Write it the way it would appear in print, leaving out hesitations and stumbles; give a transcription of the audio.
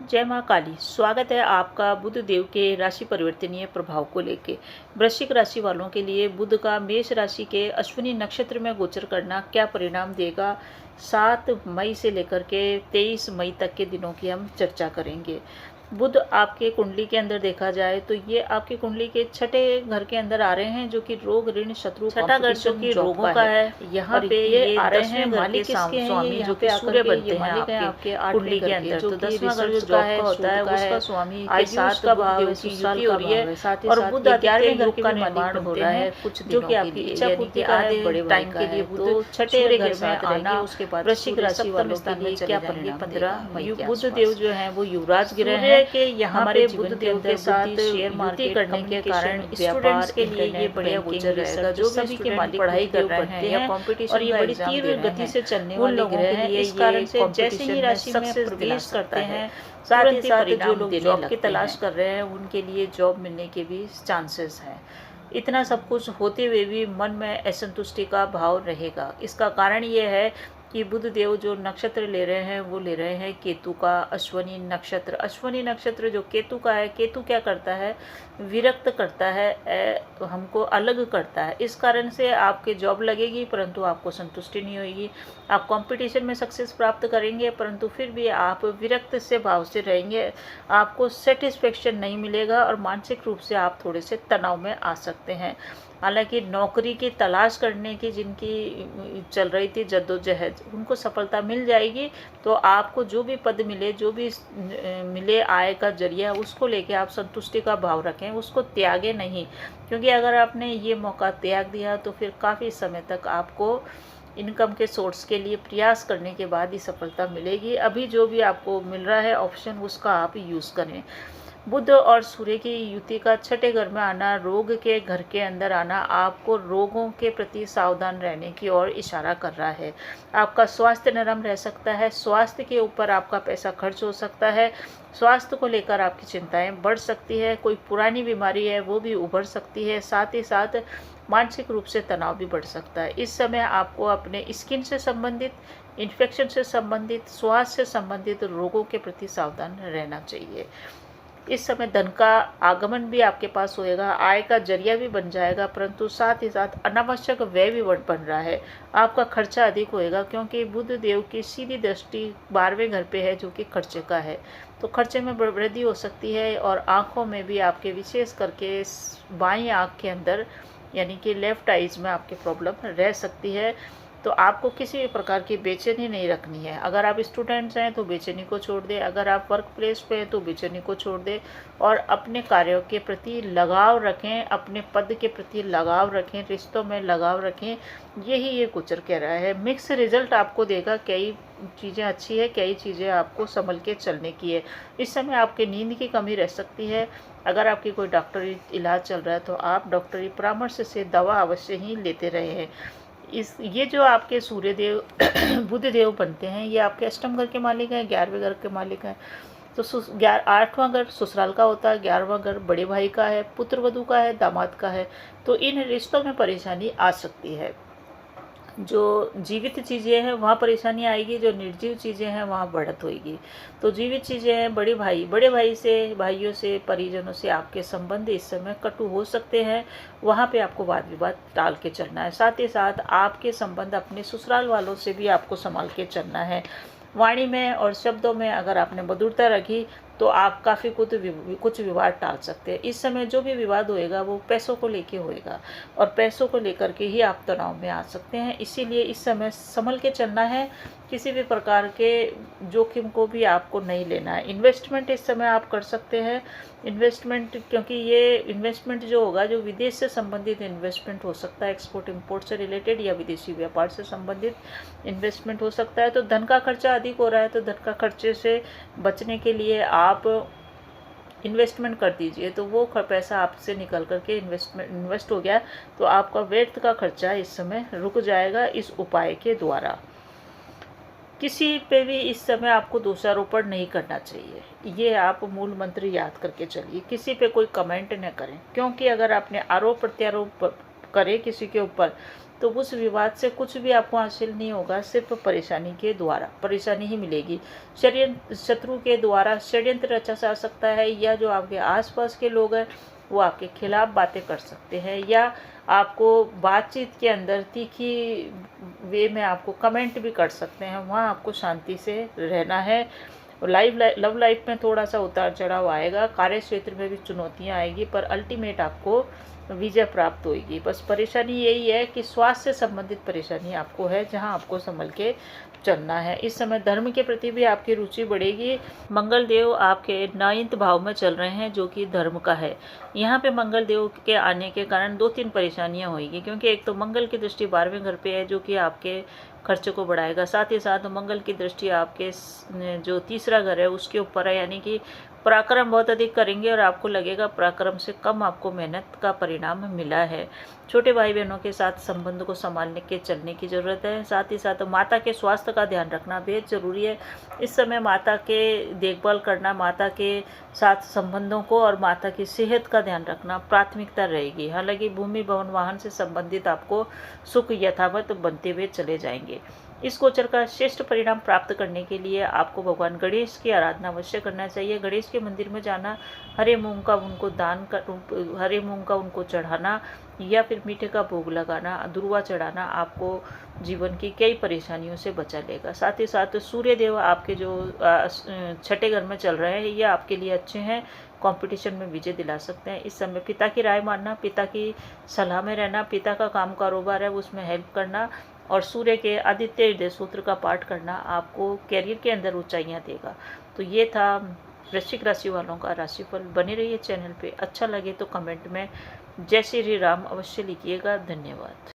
जय माँ काली। स्वागत है आपका बुध देव के राशि परिवर्तनीय प्रभाव को लेके। वृश्चिक राशि वालों के लिए बुध का मेष राशि के अश्विनी नक्षत्र में गोचर करना क्या परिणाम देगा, 7 मई से लेकर के 23 मई तक के दिनों की हम चर्चा करेंगे। बुध आपके कुंडली के अंदर देखा जाए तो ये आपकी कुंडली के छठे घर के अंदर आ रहे हैं, जो कि रोग ऋण शत्रु छठा घर जो कि रोगों का है। यहाँ पे ये आ रहे हैं मालिक किसके हैं, जो कि सूर्य बनते हैं आपके कुंडली के अंदर। तो 10वां घर जो जॉब का होता है उसका स्वामी के साथ का भाव है, युति हो रही है। साथ ही साथ बुध 11वें घर का निर्माण हो रहा है कुछ जो कि आपकी इच्छा पूर्ति का है, बड़े टाइम के लिए बुध छठे घर में आना। उसके बाद वृश्चिक राशि वालों के लिए क्या परिणाम 15 मई बुध देव जो है वो युवराज ग्रह है के यहाँ पे बुध देव के साथ शेयर मार्केट करने के कारण स्टूडेंट्स के लिए ये बढ़िया गोचर रहेगा। जो सभी के मालिक पढ़ाई कर रहे हैं या कंपटीशन और ये बड़ी तीव्र गति से चलने वाले ग्रह हैं, इस कारण से जैसे ही राशि में प्रवेश करते हैं, साथ ही साथ जो लोग जॉब की तलाश कर रहे हैं उनके लिए जॉब मिलने के भी चांसेस हैं। इतना सब कुछ होते हुए भी मन में असंतुष्टि का भाव रहेगा। इसका कारण ये है कि बुध देव जो नक्षत्र ले रहे हैं वो ले रहे हैं केतु का अश्वनी नक्षत्र। अश्वनी नक्षत्र जो केतु का है, केतु क्या करता है, विरक्त करता है, हमको अलग करता है। इस कारण से आपके जॉब लगेगी परंतु आपको संतुष्टि नहीं होगी। आप कंपटीशन में सक्सेस प्राप्त करेंगे परंतु फिर भी आप विरक्त से भाव से रहेंगे, आपको सेटिस्फेक्शन नहीं मिलेगा और मानसिक रूप से आप थोड़े से तनाव में आ सकते हैं। हालांकि नौकरी की तलाश करने की जिनकी चल रही थी जद्दोजहद, उनको सफलता मिल जाएगी। तो आपको जो भी पद मिले, जो भी मिले आय का जरिया, उसको लेके आप संतुष्टि का भाव रखें, उसको त्यागे नहीं। क्योंकि अगर आपने ये मौका त्याग दिया तो फिर काफ़ी समय तक आपको इनकम के सोर्स के लिए प्रयास करने के बाद ही सफलता मिलेगी। अभी जो भी आपको मिल रहा है ऑप्शन, उसका आप यूज़ करें। बुध और सूर्य की युति का छठे घर में आना, रोग के घर के अंदर आना, आपको रोगों के प्रति सावधान रहने की ओर इशारा कर रहा है। आपका स्वास्थ्य नरम रह सकता है, स्वास्थ्य के ऊपर आपका पैसा खर्च हो सकता है, स्वास्थ्य को लेकर आपकी चिंताएं बढ़ सकती है, कोई पुरानी बीमारी है वो भी उभर सकती है, साथ ही साथ मानसिक रूप से तनाव भी बढ़ सकता है। इस समय आपको अपने स्किन से संबंधित, इन्फेक्शन से संबंधित, स्वास्थ्य से संबंधित रोगों के प्रति सावधान रहना चाहिए। इस समय धन का आगमन भी आपके पास होएगा, आय का जरिया भी बन जाएगा, परंतु साथ ही साथ अनावश्यक व्यय भी बन रहा है। आपका खर्चा अधिक होएगा क्योंकि बुध देव की सीधी दृष्टि 12वें घर पे है जो कि खर्चे का है। तो खर्चे में वृद्धि हो सकती है और आँखों में भी आपके, विशेष करके बाईं आँख के अंदर यानी कि लेफ्ट आइज में आपकी प्रॉब्लम रह सकती है। तो आपको किसी भी प्रकार की बेचैनी नहीं रखनी है। अगर आप स्टूडेंट्स हैं तो बेचैनी को छोड़ दें, अगर आप वर्क प्लेस पे हैं तो बेचैनी को छोड़ दें और अपने कार्यों के प्रति लगाव रखें, अपने पद के प्रति लगाव रखें, रिश्तों में लगाव रखें। यही ये गोचर कह रहा है। मिक्स रिजल्ट आपको देगा, कई चीज़ें अच्छी है, कई चीज़ें आपको संभल के चलने की है। इस समय आपके नींद की कमी रह सकती है। अगर आपकी कोई डॉक्टरी इलाज चल रहा है तो आप डॉक्टरी परामर्श से दवा अवश्य ही लेते रहें। ये जो आपके सूर्य देव बुध देव बनते हैं, ये आपके अष्टम घर के मालिक हैं, 11वें घर के मालिक हैं। तो 8वां घर ससुराल का होता है, 11वां घर बड़े भाई का है, पुत्र वधू का है, दामाद का है। तो इन रिश्तों में परेशानी आ सकती है। जो जीवित चीज़ें हैं वहाँ परेशानी आएगी, जो निर्जीव चीज़ें हैं वहाँ बढ़त होगी। तो जीवित चीज़ें हैं, बड़े भाई से, भाइयों से, परिजनों से आपके संबंध इस समय कटु हो सकते हैं। वहाँ पे आपको वाद विवाद टाल के चलना है। साथ ही साथ आपके संबंध अपने ससुराल वालों से भी आपको संभाल के चलना है। वाणी में और शब्दों में अगर आपने मधुरता रखी तो आप काफ़ी कुछ विवाद टाल सकते हैं। इस समय जो भी विवाद होएगा वो पैसों को लेके होएगा और पैसों को लेकर के ही आप तनाव में आ सकते हैं। इसीलिए इस समय संभल के चलना है, किसी भी प्रकार के जोखिम को भी आपको नहीं लेना है। इन्वेस्टमेंट इस समय आप कर सकते हैं, इन्वेस्टमेंट, क्योंकि ये इन्वेस्टमेंट जो होगा, जो विदेश से संबंधित इन्वेस्टमेंट हो सकता है, एक्सपोर्ट इम्पोर्ट से रिलेटेड या विदेशी व्यापार से संबंधित इन्वेस्टमेंट हो सकता है। तो धन का खर्चा अधिक हो रहा है तो धन का खर्चे से बचने के लिए आप इन्वेस्टमेंट कर दीजिए। तो वो पैसा आपसे निकल करके इन्वेस्ट हो गया तो आपका व्यर्थ का खर्चा इस समय रुक जाएगा इस उपाय के द्वारा। किसी पे भी इस समय आपको दोषारोपण नहीं करना चाहिए, ये आप मूल मंत्र याद करके चलिए। किसी पे कोई कमेंट न करें, क्योंकि अगर आपने आरोप प्रत्यारोप करे किसी के ऊपर तो उस विवाद से कुछ भी आपको हासिल नहीं होगा, सिर्फ परेशानी के द्वारा परेशानी ही मिलेगी। शत्रु के द्वारा षड्यंत्र रचा जा सकता है, या जो आपके आसपास के लोग हैं वो आपके खिलाफ बातें कर सकते हैं, या आपको बातचीत के अंदर तीखी वे में आपको कमेंट भी कर सकते हैं। वहाँ आपको शांति से रहना है। लव लाइफ में थोड़ा सा उतार चढ़ाव आएगा, कार्य क्षेत्र में भी चुनौतियाँ आएगी, पर अल्टीमेट आपको विजय प्राप्त होगी। बस परेशानी यही है कि स्वास्थ्य से संबंधित परेशानी आपको है, जहां आपको संभल के चलना है। इस समय धर्म के प्रति भी आपकी रुचि बढ़ेगी। मंगल देव आपके 9th भाव में चल रहे हैं, जो कि धर्म का है। यहाँ पे मंगल देव के आने के कारण 2-3 परेशानियाँ होगी, क्योंकि एक तो मंगल की दृष्टि 12वें घर पे है, जो कि आपके खर्चे को बढ़ाएगा। साथ ही साथ मंगल की दृष्टि आपके जो तीसरा घर है उसके ऊपर है, यानी कि पराक्रम बहुत अधिक करेंगे और आपको लगेगा पराक्रम से कम आपको मेहनत का परिणाम मिला है। छोटे भाई बहनों के साथ संबंध को संभालने के चलने की ज़रूरत है। साथ ही साथ माता के स्वास्थ्य का ध्यान रखना बेहद ज़रूरी है। इस समय माता के देखभाल करना, माता के साथ संबंधों को और माता की सेहत का ध्यान रखना प्राथमिकता रहेगी। हालांकि भूमि भवन वाहन से संबंधित आपको सुख यथावत बनते हुए चले जाएंगे। इस गोचर का श्रेष्ठ परिणाम प्राप्त करने के लिए आपको भगवान गणेश की आराधना अवश्य करना चाहिए। गणेश के मंदिर में जाना, हरे मूंग का उनको चढ़ाना, या फिर मीठे का भोग लगाना, दुर्वा चढ़ाना आपको जीवन की कई परेशानियों से बचा लेगा। साथ ही साथ सूर्य देव आपके जो 6ठे घर में चल रहे हैं, ये आपके लिए अच्छे हैं, कंपटीशन में विजय दिला सकते हैं। इस समय पिता की राय मानना, पिता की सलाह में रहना, पिता का काम कारोबार है उसमें हेल्प करना, और सूर्य के आदित्य हृदय सूत्र का पाठ करना आपको कैरियर के अंदर ऊंचाइयां देगा। तो ये था वृश्चिक राशि वालों का राशिफल। बने रहिए चैनल पे। अच्छा लगे तो कमेंट में जय श्री राम अवश्य लिखिएगा। धन्यवाद।